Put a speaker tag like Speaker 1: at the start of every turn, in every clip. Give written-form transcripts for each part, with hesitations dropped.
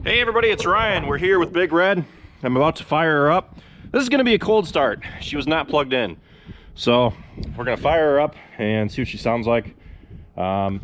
Speaker 1: Hey everybody, it's Ryan. We're here with Big Red. I'm about to fire her up. This is going to be a cold start. She was not plugged in. So we're going to fire her up and see what she sounds like. To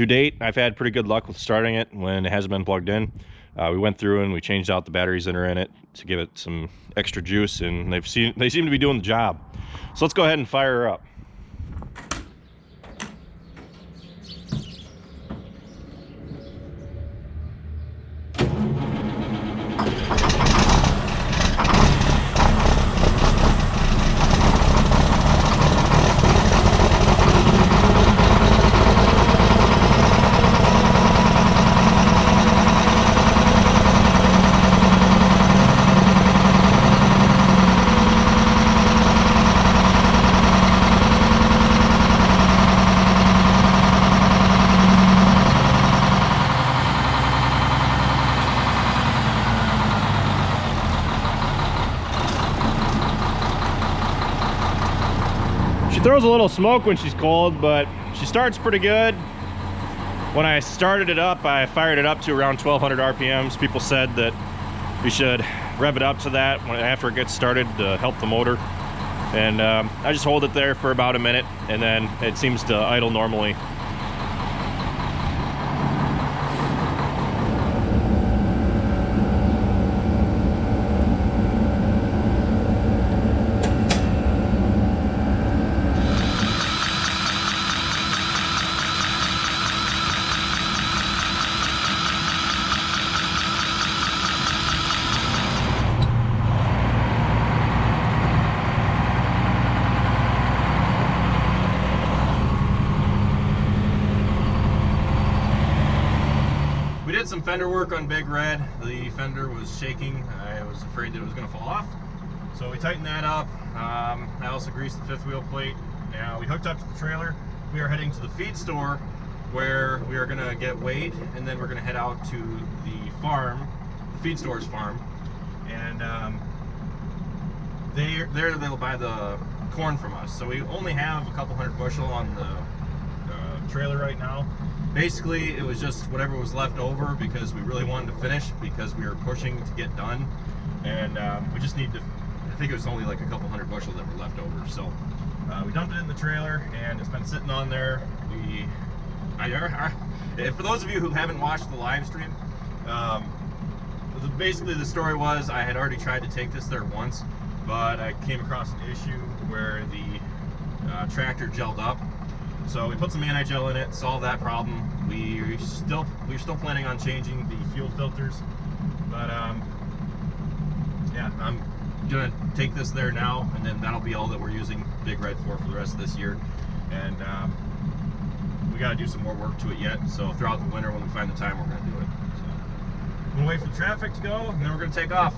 Speaker 1: date, I've had pretty good luck with starting it when it hasn't been plugged in. We went through and we changed out the batteries that are in it to give it some extra juice, and they seem to be doing the job. So let's go ahead and fire her up. She throws a little smoke when she's cold, but she starts pretty good. When I started it up, I fired it up to around 1200 RPMs. People said that we should rev it up to that after it gets started to help the motor. And I just hold it there for about a minute, and then it seems to idle normally. We did some fender work on Big Red. The fender was shaking. I was afraid that it was going to fall off. So we tightened that up. I also greased the fifth wheel plate. Now we hooked up to the trailer. We are heading to the feed store where we are going to get weighed, and then we're going to head out to the farm, the feed store's farm. And they'll buy the corn from us. So we only have a couple hundred bushel on the trailer right now. Basically, it was just whatever was left over because we really wanted to finish, because we were pushing to get done, and we just need to, I think it was only like a couple hundred bushel that were left over. So we dumped it in the trailer, and it's been sitting on there. For those of you who haven't watched the live stream, basically the story was I had already tried to take this there once, but I came across an issue where the tractor gelled up. So we put some anti-gel in it, solved that problem. We're still planning on changing the fuel filters, but yeah, I'm gonna take this there now, and then that'll be all that we're using Big Red for the rest of this year. And we got to do some more work to it yet. So throughout the winter, when we find the time, we're gonna do it. So I'm gonna wait for the traffic to go, and then we're gonna take off.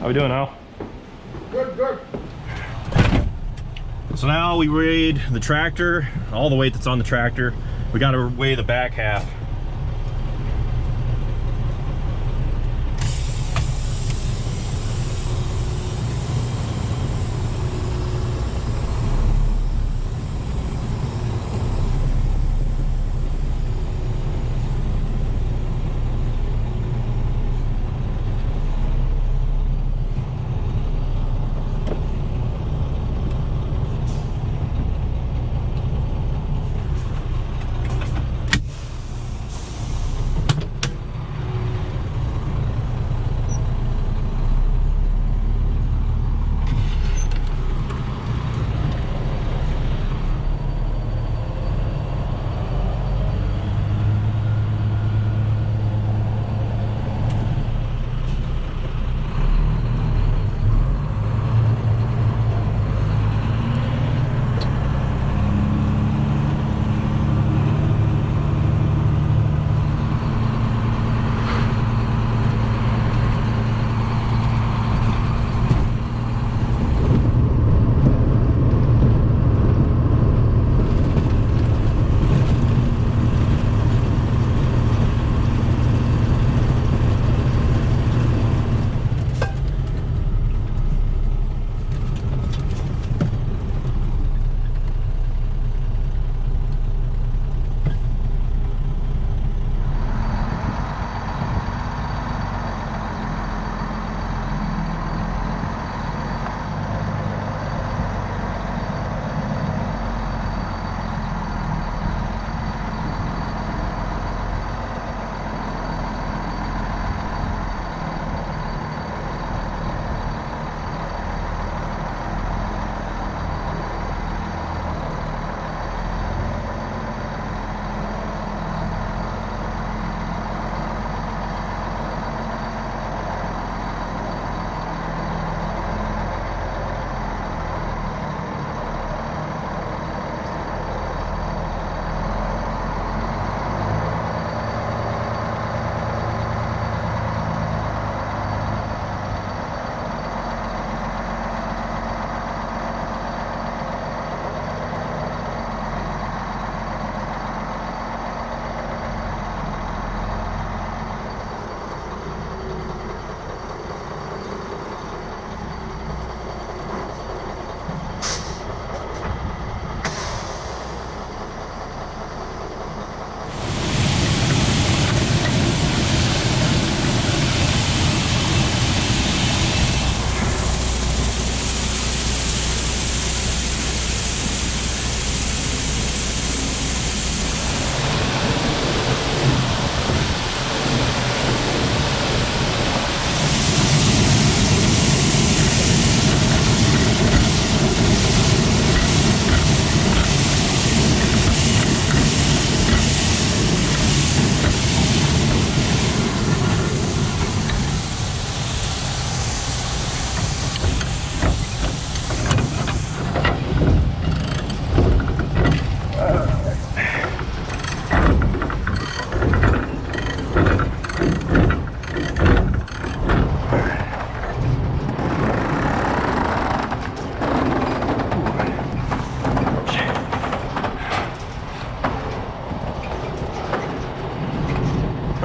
Speaker 1: How we doing, Al?
Speaker 2: Good, good.
Speaker 1: So now we weighed the tractor, all the weight that's on the tractor. We got to weigh the back half.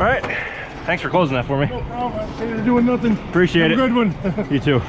Speaker 1: All right. Thanks for closing that for me.
Speaker 2: No problem. I'm doing nothing.
Speaker 1: Appreciate it.
Speaker 2: Have a good one.
Speaker 1: You too.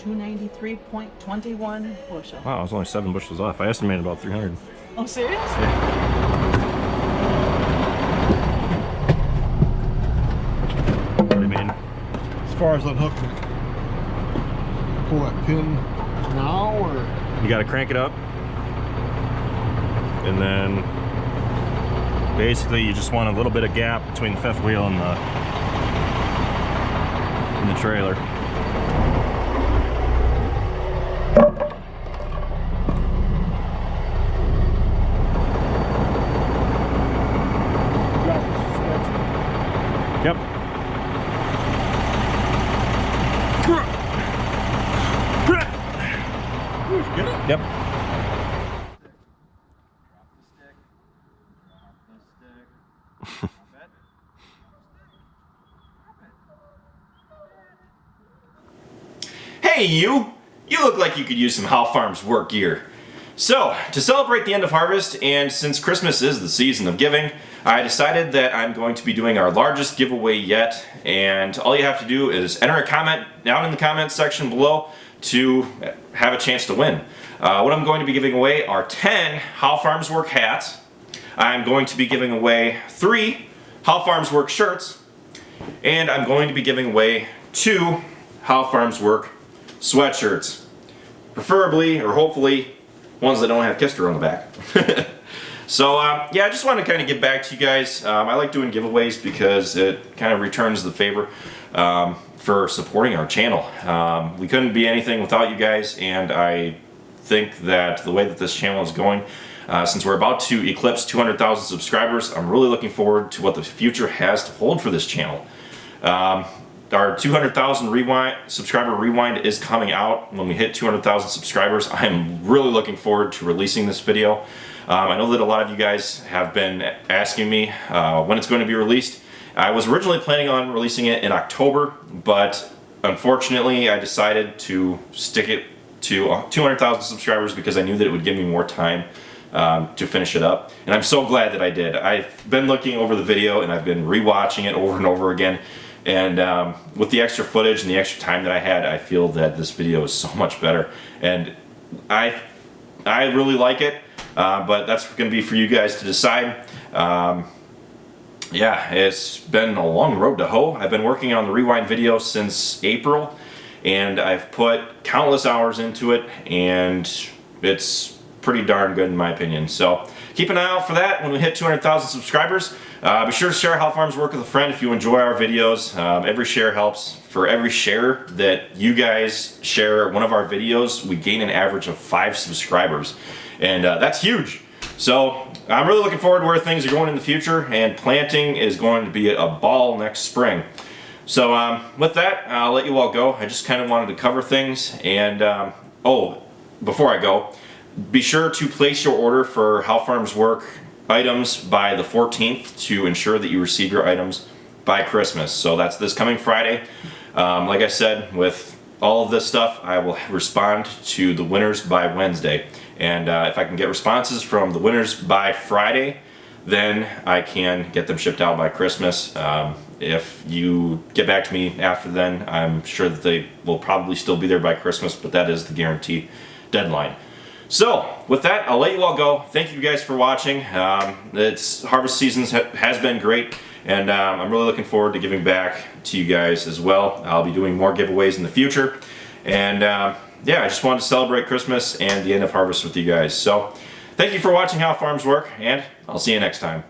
Speaker 3: 293.21 bushel.
Speaker 1: Wow, I was only 7 bushels off. I estimated about 300.
Speaker 3: Oh, serious?
Speaker 1: What do you mean?
Speaker 2: As far as unhooking it. Pull that pin now or?
Speaker 1: You got to crank it up. And then basically you just want a little bit of gap between the fifth wheel and the trailer. Yep.
Speaker 2: Get it?
Speaker 1: Yep. Hey you! You look like you could use some How Farms work gear. So, to celebrate the end of harvest, and since Christmas is the season of giving, I decided that I'm going to be doing our largest giveaway yet, and all you have to do is enter a comment down in the comments section below to have a chance to win. What I'm going to be giving away are 10 How Farms Work hats. I'm going to be giving away 3 How Farms Work shirts, and I'm going to be giving away 2 How Farms Work sweatshirts. Preferably, or hopefully, ones that don't have Kuster on the back. So, yeah, I just want to kind of give back to you guys. I like doing giveaways because it kind of returns the favor for supporting our channel. We couldn't be anything without you guys, and I think that the way that this channel is going, since we're about to eclipse 200,000 subscribers, I'm really looking forward to what the future has to hold for this channel. Our 200,000 subscriber rewind is coming out when we hit 200,000 subscribers. I'm really looking forward to releasing this video. I know that a lot of you guys have been asking me when it's going to be released. I was originally planning on releasing it in October, but unfortunately I decided to stick it to 200,000 subscribers because I knew that it would give me more time to finish it up. And I'm so glad that I did. I've been looking over the video and I've been rewatching it over and over again. And with the extra footage and the extra time that I had, I feel that this video is so much better. And I really like it, but that's going to be for you guys to decide. Yeah, it's been a long road to hoe. I've been working on the rewind video since April, and I've put countless hours into it, and it's pretty darn good in my opinion. So keep an eye out for that when we hit 200,000 subscribers. Be sure to share How Farms Work with a friend if you enjoy our videos. Every share helps. For every share that you guys share one of our videos, we gain an average of 5 subscribers. And that's huge. So I'm really looking forward to where things are going in the future, and planting is going to be a ball next spring. So with that, I'll let you all go. I just kind of wanted to cover things. And oh, before I go, be sure to place your order for How Farms Work items by the 14th to ensure that you receive your items by Christmas. So that's this coming Friday. Like I said, with all of this stuff, I will respond to the winners by Wednesday. And if I can get responses from the winners by Friday, then I can get them shipped out by Christmas. If you get back to me after then, I'm sure that they will probably still be there by Christmas, but that is the guarantee deadline. So, with that, I'll let you all go. Thank you guys for watching. It's harvest season has been great, and I'm really looking forward to giving back to you guys as well. I'll be doing more giveaways in the future, and yeah, I just wanted to celebrate Christmas and the end of harvest with you guys. So, thank you for watching How Farms Work, and I'll see you next time.